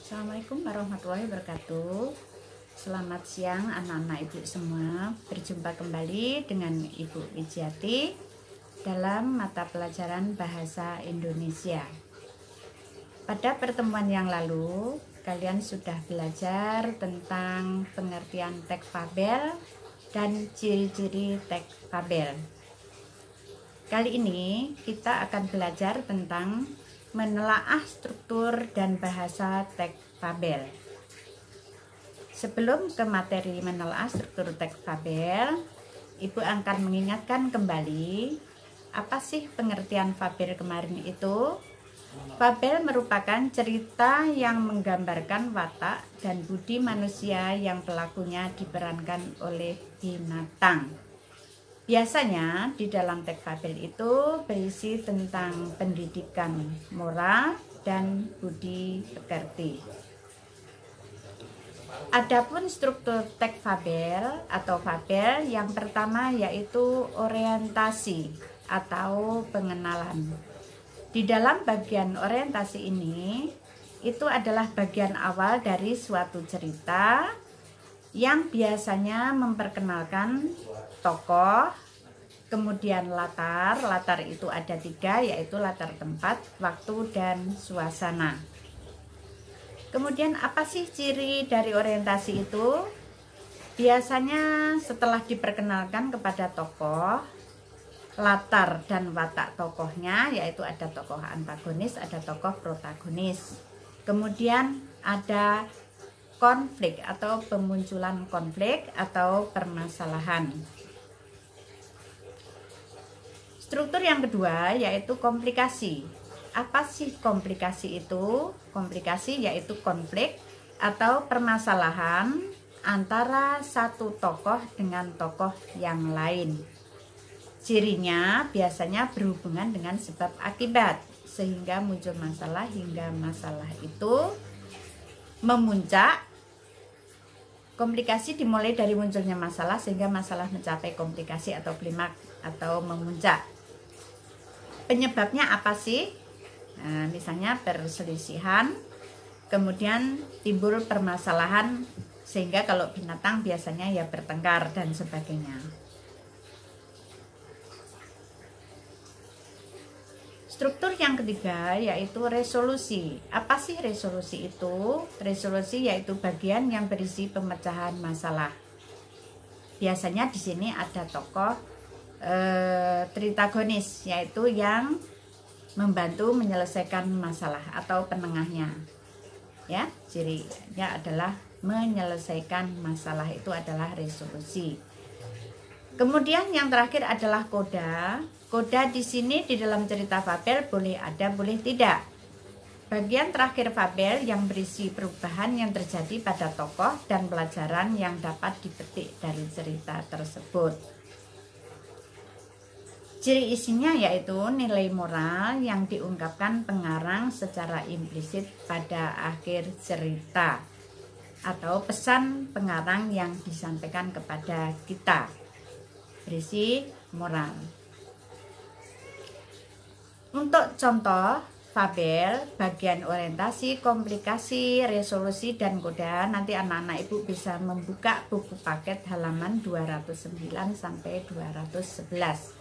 Assalamualaikum warahmatullahi wabarakatuh. Selamat siang anak-anak ibu semua. Berjumpa kembali dengan Ibu Wijiati dalam mata pelajaran Bahasa Indonesia. Pada pertemuan yang lalu kalian sudah belajar tentang pengertian teks fabel dan ciri-ciri teks fabel. Kali ini kita akan belajar tentang menelaah struktur dan bahasa teks fabel. Sebelum ke materi menelaah struktur teks fabel, Ibu akan mengingatkan kembali apa sih pengertian fabel kemarin itu. Fabel merupakan cerita yang menggambarkan watak dan budi manusia yang pelakunya diperankan oleh binatang. Biasanya di dalam teks fabel itu berisi tentang pendidikan moral dan budi pekerti. Adapun struktur teks fabel atau fabel yang pertama yaitu orientasi atau pengenalan. Di dalam bagian orientasi ini itu adalah bagian awal dari suatu cerita yang biasanya memperkenalkan tokoh, kemudian latar itu ada 3, yaitu latar tempat, waktu, dan suasana. Kemudian apa sih ciri dari orientasi itu? Biasanya setelah diperkenalkan kepada tokoh, latar dan watak tokohnya, yaitu ada tokoh antagonis, ada tokoh protagonis. Kemudian ada konflik atau pemunculan konflik atau permasalahan. Struktur yang kedua yaitu komplikasi. Apa sih komplikasi itu? Komplikasi yaitu konflik atau permasalahan antara satu tokoh dengan tokoh yang lain. Cirinya biasanya berhubungan dengan sebab akibat sehingga muncul masalah hingga masalah itu memuncak. Komplikasi dimulai dari munculnya masalah sehingga masalah mencapai komplikasi atau klimaks atau memuncak. Penyebabnya apa sih? Nah, misalnya perselisihan, kemudian timbul permasalahan sehingga kalau binatang biasanya ya bertengkar dan sebagainya. Struktur yang ketiga yaitu resolusi. Apa sih resolusi itu? Resolusi yaitu bagian yang berisi pemecahan masalah. Biasanya di sini ada tokoh tritagonis, yaitu yang membantu menyelesaikan masalah atau penengahnya. Ya, cirinya adalah menyelesaikan masalah, itu adalah resolusi. Kemudian yang terakhir adalah koda. Koda di sini di dalam cerita fabel boleh ada, boleh tidak. Bagian terakhir fabel yang berisi perubahan yang terjadi pada tokoh dan pelajaran yang dapat dipetik dari cerita tersebut. Ciri isinya yaitu nilai moral yang diungkapkan pengarang secara implisit pada akhir cerita atau pesan pengarang yang disampaikan kepada kita. Berisi moral. Untuk contoh fabel, bagian orientasi, komplikasi, resolusi, dan koda, nanti anak-anak ibu bisa membuka buku paket halaman 209 sampai 211.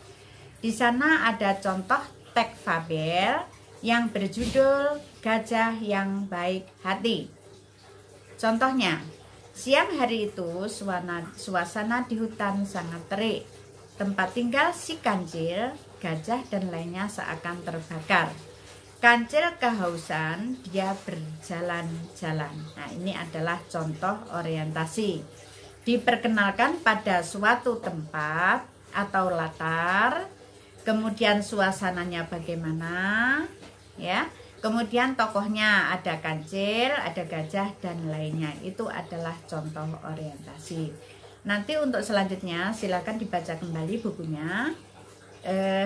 Di sana ada contoh teks fabel yang berjudul Gajah yang Baik Hati. Contohnya, siang hari itu suasana di hutan sangat terik. Tempat tinggal si kancil, gajah dan lainnya seakan terbakar. Kancil kehausan, dia berjalan-jalan. Nah, ini adalah contoh orientasi. Diperkenalkan pada suatu tempat atau latar, kemudian suasananya bagaimana, ya. Kemudian tokohnya ada kancil, ada gajah dan lainnya. Itu adalah contoh orientasi. Nanti untuk selanjutnya silakan dibaca kembali bukunya,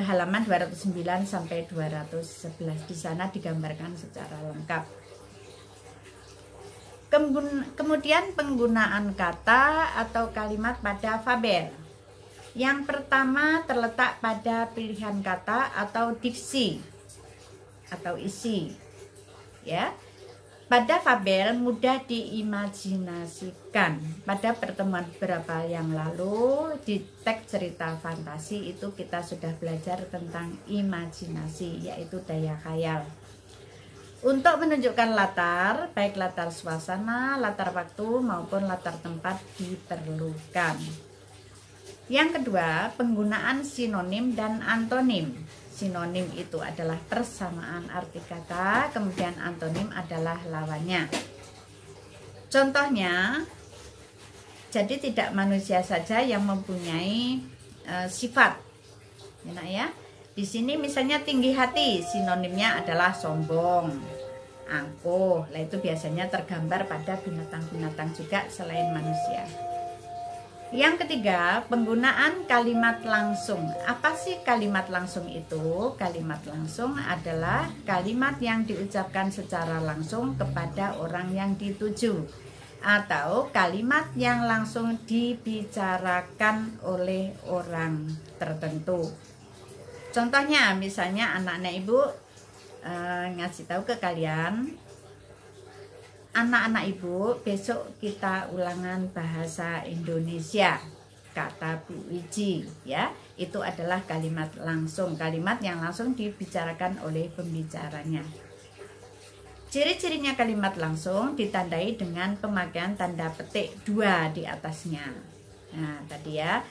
halaman 209 sampai 211. Di sana digambarkan secara lengkap. Kemudian penggunaan kata atau kalimat pada fabel. Yang pertama terletak pada pilihan kata atau diksi atau isi. Ya. Pada fabel mudah diimajinasikan. Pada pertemuan beberapa yang lalu di teks cerita fantasi itu kita sudah belajar tentang imajinasi, yaitu daya khayal. Untuk menunjukkan latar, baik latar suasana, latar waktu maupun latar tempat diperlukan. Yang kedua, penggunaan sinonim dan antonim. Sinonim itu adalah persamaan arti kata, kemudian antonim adalah lawannya. Contohnya, jadi tidak manusia saja yang mempunyai sifat. Enak ya? Di sini misalnya tinggi hati, sinonimnya adalah sombong, angkuh. Nah, itu biasanya tergambar pada binatang-binatang juga selain manusia. Yang ketiga, penggunaan kalimat langsung. Apa sih kalimat langsung itu? Kalimat langsung adalah kalimat yang diucapkan secara langsung kepada orang yang dituju, atau kalimat yang langsung dibicarakan oleh orang tertentu. Contohnya, misalnya anak-anak ibu ngasih tahu ke kalian, anak-anak ibu, besok kita ulangan bahasa Indonesia, kata Bu Wiji, ya. Itu adalah kalimat langsung, kalimat yang langsung dibicarakan oleh pembicaranya. Ciri-cirinya kalimat langsung ditandai dengan pemakaian tanda petik 2 di atasnya. Nah, tadi ya,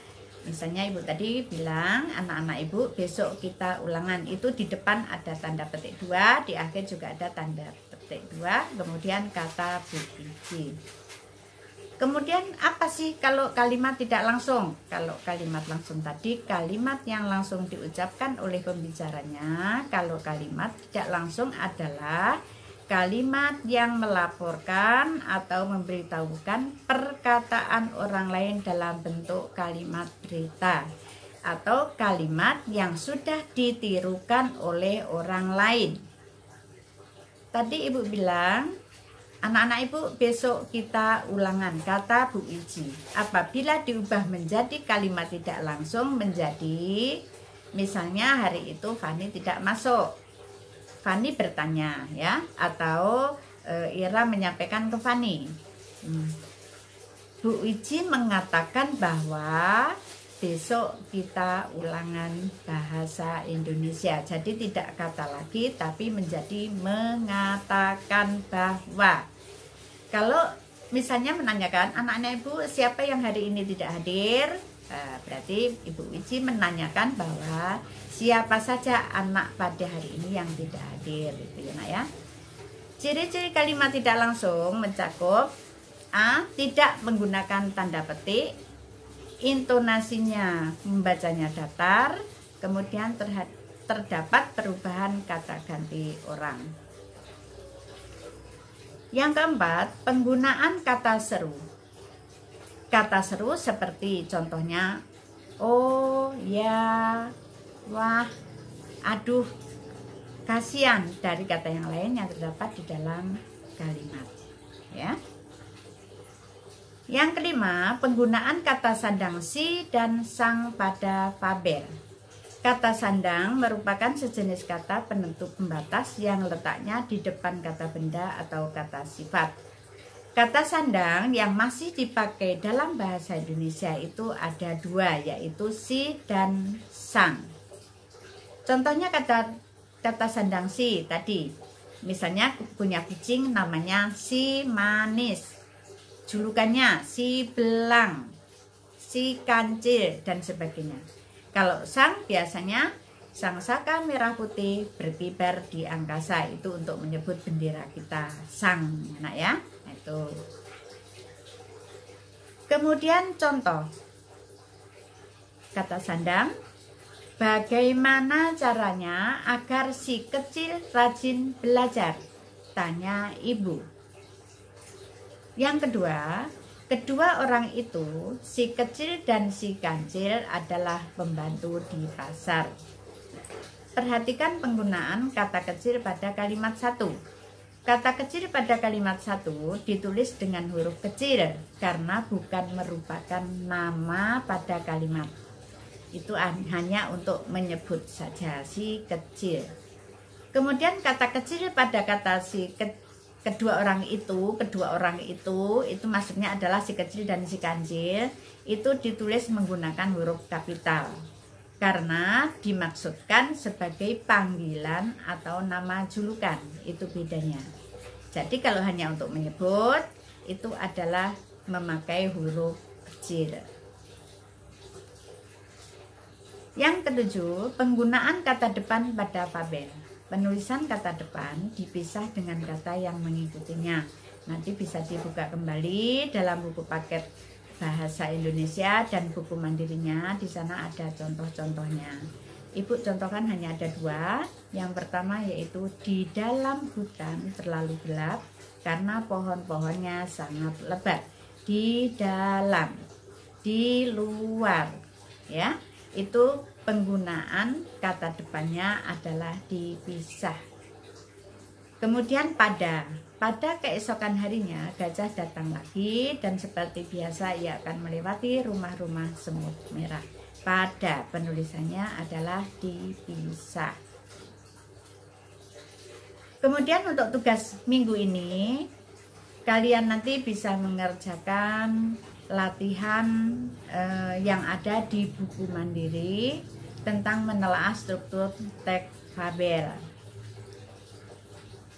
misalnya ibu tadi bilang, anak-anak ibu besok kita ulangan, itu di depan ada tanda petik 2, di akhir juga ada tanda petik 2, kemudian kata Bu Wiji. Kemudian apa sih kalau kalimat tidak langsung? Kalau kalimat langsung tadi, kalimat yang langsung diucapkan oleh pembicaranya. Kalau kalimat tidak langsung adalah kalimat yang melaporkan atau memberitahukan perkataan orang lain dalam bentuk kalimat berita, atau kalimat yang sudah ditirukan oleh orang lain. Tadi ibu bilang, anak-anak ibu besok kita ulangan, kata Bu Wiji. Apabila diubah menjadi kalimat tidak langsung menjadi, misalnya hari itu Fani tidak masuk, Fani bertanya, ya, atau Ira menyampaikan ke Fani. Bu Wiji mengatakan bahwa besok kita ulangan bahasa Indonesia. Jadi tidak kata lagi, tapi menjadi mengatakan bahwa. Kalau misalnya menanyakan, anak-anak ibu siapa yang hari ini tidak hadir? Berarti Ibu Wiji menanyakan bahwa siapa saja anak pada hari ini yang tidak hadir, gitu ya, nak ya. Ciri-ciri kalimat tidak langsung mencakup A. Tidak menggunakan tanda petik, intonasinya membacanya datar, kemudian terdapat perubahan kata ganti orang. Yang keempat, penggunaan kata seru. Kata seru seperti contohnya, oh, ya, wah, aduh, kasihan, dari kata yang lain yang terdapat di dalam kalimat, ya. Yang kelima, penggunaan kata sandang si dan sang pada fabel. Kata sandang merupakan sejenis kata penentu pembatas yang letaknya di depan kata benda atau kata sifat. Kata sandang yang masih dipakai dalam bahasa Indonesia itu ada 2, yaitu si dan sang. Contohnya kata sandang si tadi, misalnya punya kucing namanya si manis, julukannya si belang, si kancil, dan sebagainya. Kalau sang biasanya sang saka merah putih berkibar di angkasa, itu untuk menyebut bendera kita, sang, nak ya. Itu. Kemudian contoh kata sandang, bagaimana caranya agar si kecil rajin belajar? Tanya ibu. Yang kedua orang itu, si kecil dan si kancil adalah pembantu di pasar. Perhatikan penggunaan kata kecil pada kalimat 1. Kata kecil pada kalimat 1 ditulis dengan huruf kecil karena bukan merupakan nama pada kalimat. Itu hanya untuk menyebut saja si kecil. Kemudian kata kecil pada kata kedua orang itu maksudnya adalah si kecil dan si kancil, itu ditulis menggunakan huruf kapital karena dimaksudkan sebagai panggilan atau nama julukan. Itu bedanya. Jadi kalau hanya untuk menyebut itu adalah memakai huruf kecil. Yang ketujuh, penggunaan kata depan pada fabel. Penulisan kata depan dipisah dengan kata yang mengikutinya. Nanti bisa dibuka kembali dalam buku paket Bahasa Indonesia dan buku mandirinya. Di sana ada contoh-contohnya. Ibu contohkan hanya ada 2. Yang pertama yaitu di dalam hutan terlalu gelap karena pohon-pohonnya sangat lebat. Di dalam, di luar, ya. Itu penggunaan kata depannya adalah dipisah. Kemudian pada keesokan harinya gajah datang lagi dan seperti biasa ia akan melewati rumah-rumah semut merah. Pada penulisannya adalah dipisah. Kemudian untuk tugas minggu ini kalian nanti bisa mengerjakan latihan yang ada di buku mandiri tentang menelaah struktur teks fabel.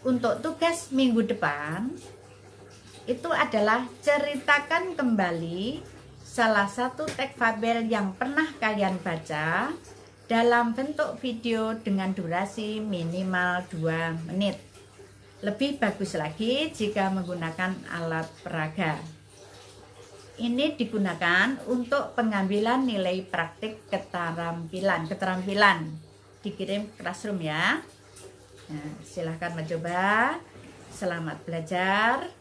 Untuk tugas minggu depan itu adalah ceritakan kembali salah satu teks fabel yang pernah kalian baca dalam bentuk video dengan durasi minimal 2 menit. Lebih bagus lagi jika menggunakan alat peraga. Ini digunakan untuk pengambilan nilai praktik keterampilan. Dikirim ke classroom ya. Nah, silahkan mencoba. Selamat belajar.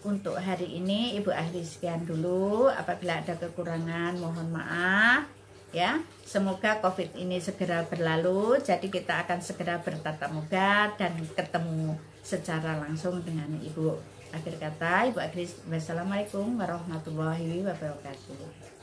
Untuk hari ini Ibu akhiri sekian dulu. Apabila ada kekurangan mohon maaf ya. Semoga COVID ini segera berlalu, jadi kita akan segera bertatap muka dan ketemu secara langsung dengan Ibu. Akhir kata Ibu akhiri. Wassalamualaikum warahmatullahi wabarakatuh.